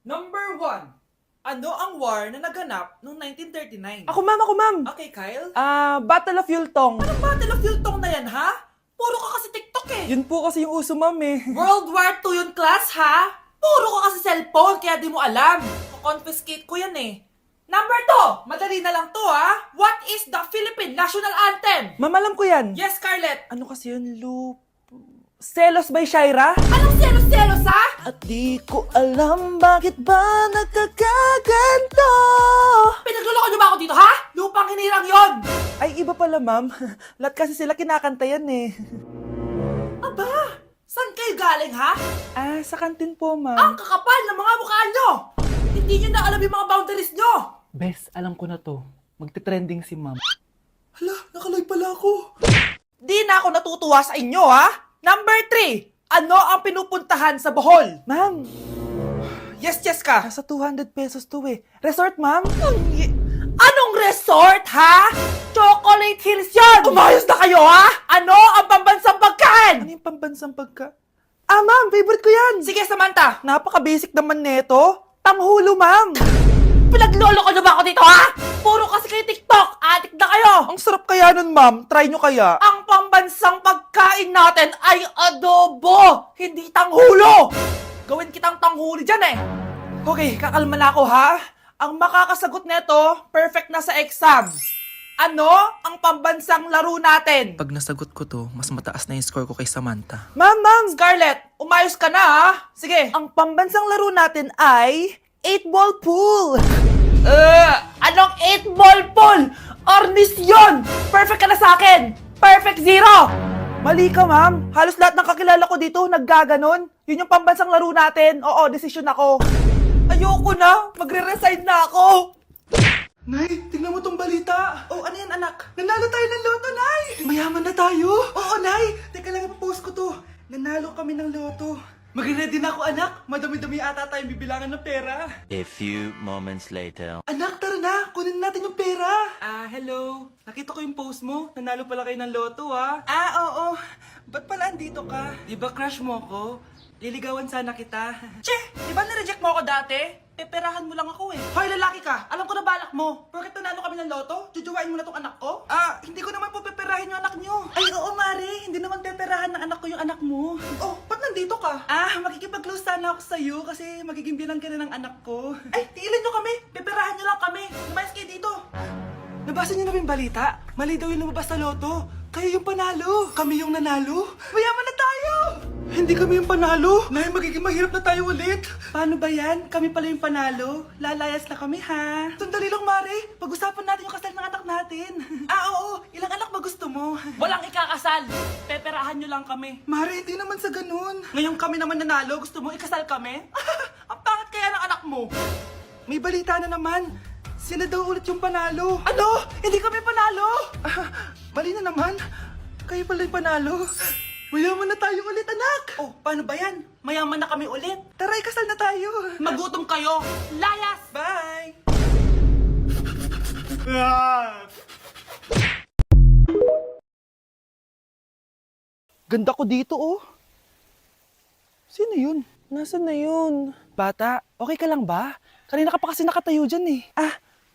Number 1. Ano ang war na naganap noong 1939? Ako ma'am. Okay, Kyle. Battle of Yultong. Anong Battle of Yultong na yan, ha? Puro ka kasi TikTok eh. Yun po kasi yung uso ma'am eh. World War II yun, class, ha? Puro ka kasi cellphone, kaya di mo alam. Confiscate ko yan eh. Number 2. Madali na lang to, ha? What is the Philippine National Anthem? Ma'am, alam ko yan. Yes, Scarlett. Ano kasi yun, Selos by Shaira? Anong selos-selos, ha? At di ko alam bakit ba nagkakaganto. Pinagluloko niyo ba ako dito, ha? Lupang hinirang yon. Ay, iba pala ma'am. Lahat kasi sila kinakanta yan eh. Aba, saan kayo galing, ha? Sa kantin po Ang ma'am. kakapal ng mga mukha nyo! Hindi nyo na alam yung mga boundaries nyo! Bes, alam ko na to. Magte-trending si ma'am. Hala, nakalive pala ako. Di na ako natutuwa sa inyo, ha? Number 3. Ano ang pinupuntahan sa Bohol? Ma'am, Yes ka. nasa 200 pesos to eh. Resort ma'am? Anong resort, ha? Chocolate Hills yun! Umayos na kayo, ha? Ano ang pambansang Ano pagkain? yung pambansang pagka? Ma'am, favorite ko yan. Sige, Samantha. Napaka-basic naman neto. Tanghulo ma'am. Pinaglolo ko na ba ako dito, ha? Puro kasi kayo TikTok. Adik na kayo. Ang sarap kaya nun ma'am. Try nyo kaya. Ang pambansang pagkain natin ay adobo, hindi tanghulo! Gawin kitang tanghuli dyan eh! Okay, kakalma na ako ha. Ang makakasagot neto, perfect na sa exam. Ano ang pambansang laro natin? Pag nasagot ko to, mas mataas na yung score ko kay Samantha. Ma'am. Scarlett, umayos ka na ha? Sige. Ang pambansang laro natin ay 8-ball pool. Anong 8-ball pool? Ornis yun! Perfect ka na sa akin! Perfect 0! Mali ka ma'am. Halos lahat ng kakilala ko dito naggaganon. Yun yung pambansang laro natin. Oo, desisyon ako. Ayoko na! Magre-resign na ako! Nay, tingnan mo tong balita. Oh, ano yan anak? Nanalo tayo ng loto, Nay! Mayaman na tayo! Oo, Nay! Teka lang, ipapost ko to. Nanalo kami ng loto. Mag-ready na ako, anak. Madami-dami ata tayong bibilangan ng pera. A few moments later. Anak, tara na! Kunin natin yung pera! Hello. Nakita ko yung post mo. Nanalo pala kayo ng loto, ah. Oo. Ba't pala andito ka? Di ba crush mo ko? Liligawan sana kita. Che! Di ba nireject mo ako dati? Peperahan mo lang ako eh. Hoy, lalaki ka! Alam ko na balak mo. Porket nanalo kami ng loto, jujuwain mo na tong anak ko? Hindi ko naman po peperahin yung anak nyo. Ay, oo, Mari. Hindi naman peperahan ng anak ko yung anak mo. Oh, ba't nandito ka? Makikipag-close sana ako sa'yo kasi magiging bilang ka na ng anak ko. Ay, tiilin nyo kami! Peperahan nyo lang kami! Lumayas kayo dito! Nabasa niyo na ba yung balita? Mali daw yung lumabas sa loto. Kayo yung panalo. Kami yung nanalo. Mayaman na tayo! Hindi kami yung panalo. Nay, magiging mahirap na tayo ulit. Paano ba yan? Kami pala yung panalo. Lalayas na kami, ha? Sandali lang, Mari. Pag-usapan natin yung kasal ng anak natin. Oo! Ilang anak ba gusto mo? Walang ikakasal! Peperahan nyo lang kami. Mari, hindi naman sa ganun. Ngayon kami naman nanalo, gusto mo ikasal kami? Ang pangit kaya ng anak mo! May balita na naman. Sila daw ulit yung panalo. Ano? Hindi kami panalo! Mali na naman. Kayo pala yung panalo. Mayaman na tayo ulit, anak. Oh, paano ba yan? Mayaman na kami ulit. Tara, ikasal na tayo. Magutom kayo! Layas! Bye! Ganda ko dito, oh. Sino yun? Nasaan na yun? Bata, okay ka lang ba? Kanina ka pa kasi nakatayo dyan eh.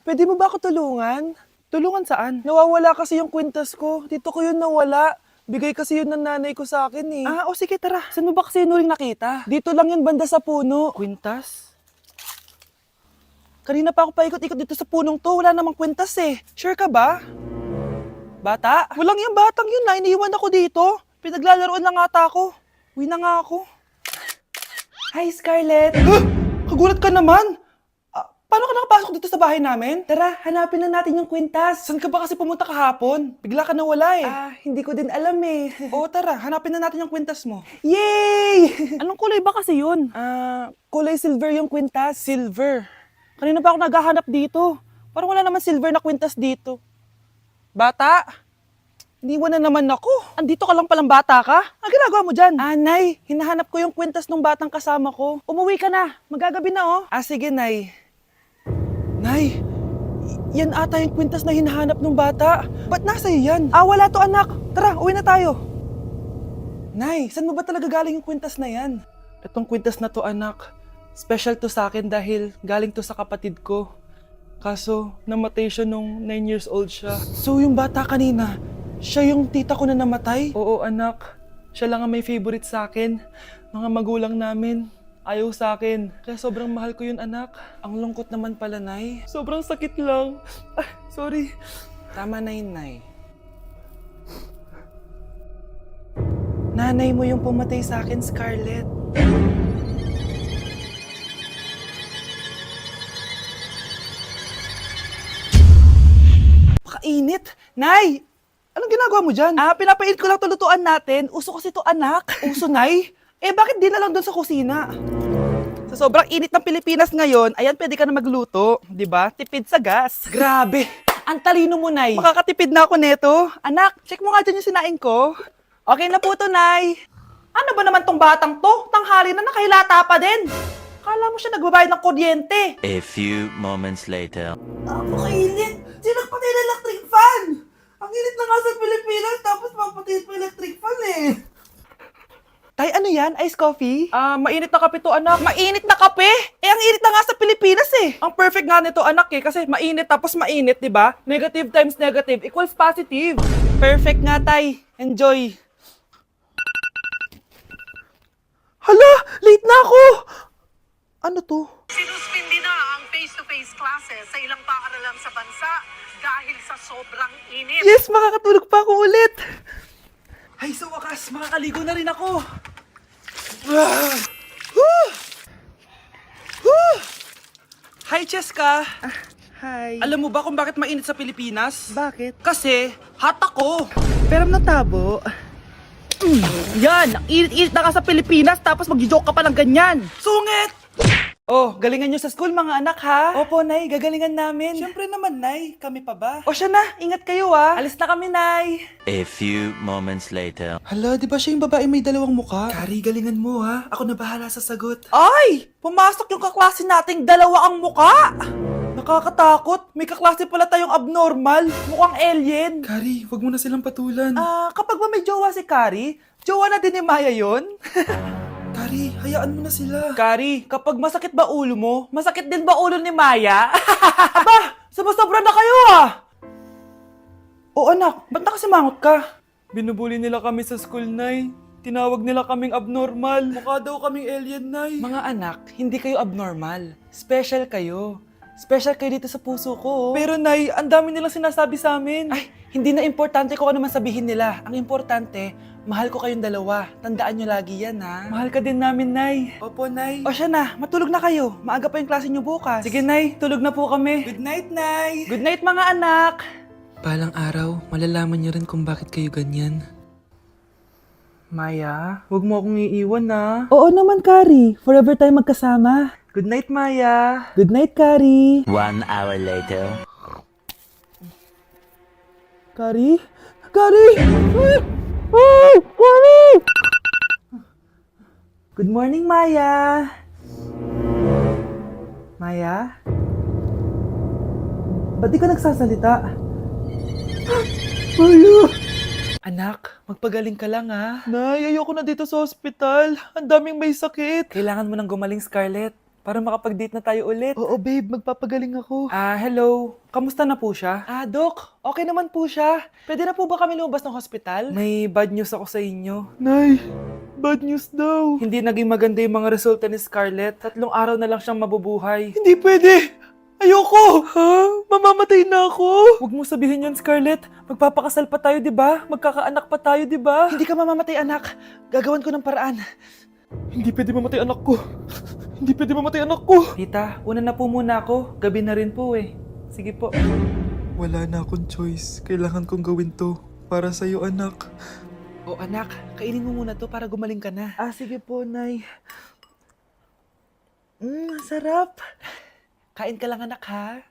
Pwede mo ba ako tulungan? Tulungan saan? Nawawala kasi yung kwintas ko. Dito ko yun nawala. Bigay kasi yun ng nanay ko sa akin eh. Sige tara. Saan mo ba kasi yun uling nakita? Dito lang yun banda sa puno. Kwintas? Kanina pa ako paikot-ikot dito sa punong to. Wala namang kwintas eh. Sure ka ba? Bata? Walang yung batang yun na. Iniiwan ako dito. Pinaglalaroan lang ata ako. Uwi na nga ako. Hi, Scarlett. Kagulat ka naman. Paano ka nakapasok dito sa bahay namin? Tara, hanapin lang natin yung kwintas. Saan ka ba kasi pumunta kahapon? Bigla ka nawala eh. Hindi ko din alam eh. Oo, tara, hanapin na natin yung kwintas mo. Yay! Anong kulay ba kasi yun? Kulay silver yung kwintas. Silver? Kanina pa ako naghahanap dito. Parang wala naman silver na kwintas dito. Bata? Iniwan na naman ako. Andito ka lang palang bata ka? Ang ginagawa mo dyan? Nay, hinahanap ko yung kwintas ng batang kasama ko. Umuwi ka na. Magagabi na oh. Sige, Nay. Nay, yan ata yung kwintas na hinahanap ng bata. Ba't nasa iyo yan? Wala to anak. Tara, uwi na tayo. Nay, saan mo ba talaga galing yung kwintas na yan? Itong kwintas na to anak, Special to sa akin dahil galing to sa kapatid ko. Kaso, namatay siya nung 9 years old siya. So, yung bata kanina, siya yung tita ko na namatay? Oo, anak. Siya lang ang may favorite sa akin. Mga magulang namin, ayaw sa akin. Kaya sobrang mahal ko yun, anak. Ang lungkot naman pala, Nay. Sobrang sakit lang. Ah, sorry. Tama na yun, Nay. Nanay mo yung pumatay sa akin, Scarlett. Pakainit! Nay! Anong ginagawa mo dyan? Pinapainit ko lang to lutuan natin. Uso kasi to, anak. Uso, Nay? Bakit di na lang doon sa kusina? Sa sobrang init ng Pilipinas ngayon, ayan, pwede ka na magluto. Di ba? Tipid sa gas. Grabe! Ang talino mo, Nay. Makakatipid na ako neto. Anak, check mo nga dyan yung sinain ko. Okay na po to, Nay. Ano ba naman tong batang to? Tanghali na nakahilata pa din. Kala mo siya nagbabayad ng kuryente. A few moments later. Napakainit! Sinagpatay na electric fan! Ang init na nga sa Pilipinas, tapos mapatay pa electric fan eh. Tay, ano yan? Ice coffee? Mainit na kape to, anak. Mainit na kape? Ang init na nga sa Pilipinas eh. Ang perfect nga nito, anak eh, kasi mainit tapos mainit, di ba? Negative times negative equals positive. Perfect nga, Tay. Enjoy. Hala! Late na ako! Ano to? Sinuspindi na ang face-to-face classes sa ilang paaralan sa bansa dahil sa sobrang init. Yes, makakatulog pa ako ulit. Ay, sa wakas, makakaligo na rin ako. Hi, Cheska. Hi. Alam mo ba kung bakit mainit sa Pilipinas? Bakit? Kasi, hot ako. Pero natabo. Yan, ang init-init na ka sa Pilipinas tapos mag-joke ka pa ng ganyan. Sungit! Oh, galingan nyo sa school mga anak ha? Opo, Nay, gagalingan namin. Siyempre naman, Nay. Kami pa ba? O siya na, ingat kayo ah. Alis na kami, Nay. A few moments later. Hala, di ba siya yung babae may dalawang muka? Kari, galingan mo ha. Ako na bahala sa sagot. Ay! Pumasok yung kaklase nating dalawa ang muka! Nakakatakot. May kaklase pala tayong abnormal. Mukhang alien. Kari, wag mo na silang patulan. Kapag ba may jowa si Kari, jowa na din ni Maya yon? Kari, hayaan mo na sila. Kari, kapag masakit ba ulo mo, masakit din ba ulo ni Maya? Aba, sumasobra na kayo ah! O anak, ba't nakasimangot ka? Binubuli nila kami sa school, Nay. Tinawag nila kaming abnormal. Mukha daw kaming alien, Nay. Mga anak, hindi kayo abnormal. Special kayo. Special kayo dito sa puso ko. Pero Nay, ang dami nilang sinasabi sa amin. Ay, hindi na importante kung ano man sabihin nila. Ang importante, mahal ko kayong dalawa. Tandaan nyo lagi yan, ha? Mahal ka din namin, Nay. Opo, Nay. O siya na, matulog na kayo. Maaga pa yung klase nyo bukas. Sige, Nay, tulog na po kami. Good night, Nay. Good night, mga anak. Balang araw, malalaman niyo rin kung bakit kayo ganyan. Maya, huwag mo akong iiwan na. Oo naman, Kari. Forever tayo magkasama. Good night, Maya. Good night, Kari. 1 hour later. Kari? Kari! Ay, Kari! Good morning, Maya. Maya? Ba't di ka nagsasalita? Maya! Anak, magpagaling ka lang ha. Nay, ayoko na dito sa ospital. Ang daming may sakit. Kailangan mo nang gumaling, Scarlett. Para makapag-date na tayo ulit. Oo, babe, magpapagaling ako. Hello. Kamusta na po siya? Doc, okay naman po siya. Pwede na po ba kami lumabas ng hospital? May bad news ako sa inyo. Nay, bad news daw. Hindi naging maganda yung mga resulta ni Scarlett. 3 araw na lang siyang mabubuhay. Hindi pwede. Ayoko. Ha? Mamamatay na ako. Huwag mo sabihin yun, Scarlett. Magpapakasal pa tayo, di ba? Magkakaanak pa tayo, di ba? Hindi ka mamamatay, anak. Gagawan ko ng paraan. Hindi pwede mamatay anak ko. Hindi pwede mamatay anak ko. Tita, una na po muna ako. Gabi na rin po eh. Sige po. Wala na akong choice. Kailangan kong gawin to. Para sa'yo, anak. O anak, kainin mo muna to para gumaling ka na. Sige po, Nay. Sarap. Kain ka lang, anak, ha?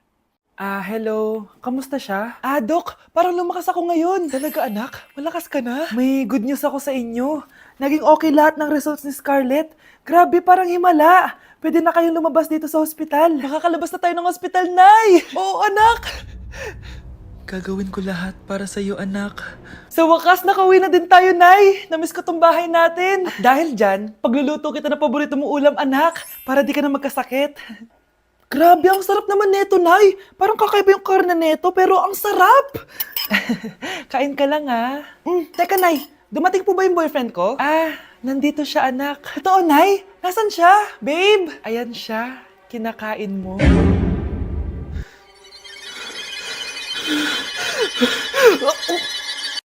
Hello. Kamusta siya? Doc, parang lumakas ako ngayon. Talaga, anak? Malakas ka na? May good news ako sa inyo. Naging okay lahat ng results ni Scarlett. Grabe, parang himala. Pwede na kayong lumabas dito sa hospital. Makakalabas na tayo ng hospital, Nay! Oo, anak! Gagawin ko lahat para sa'yo, anak. Sa wakas, nakauwi na din tayo, Nay. Namiss ko tong bahay natin. At dahil dyan, pagluluto kita ng paborito mong ulam, anak, para di ka na magkasakit. Grabe, ang sarap naman neto, Nay. Parang kakaiba yung karne neto, pero ang sarap. Kain ka lang, ha? Teka, Nay, dumating po ba yung boyfriend ko? Ah, nandito siya, anak. Totoo, Nay? Nasaan siya? Babe? Ayan siya. Kinakain mo.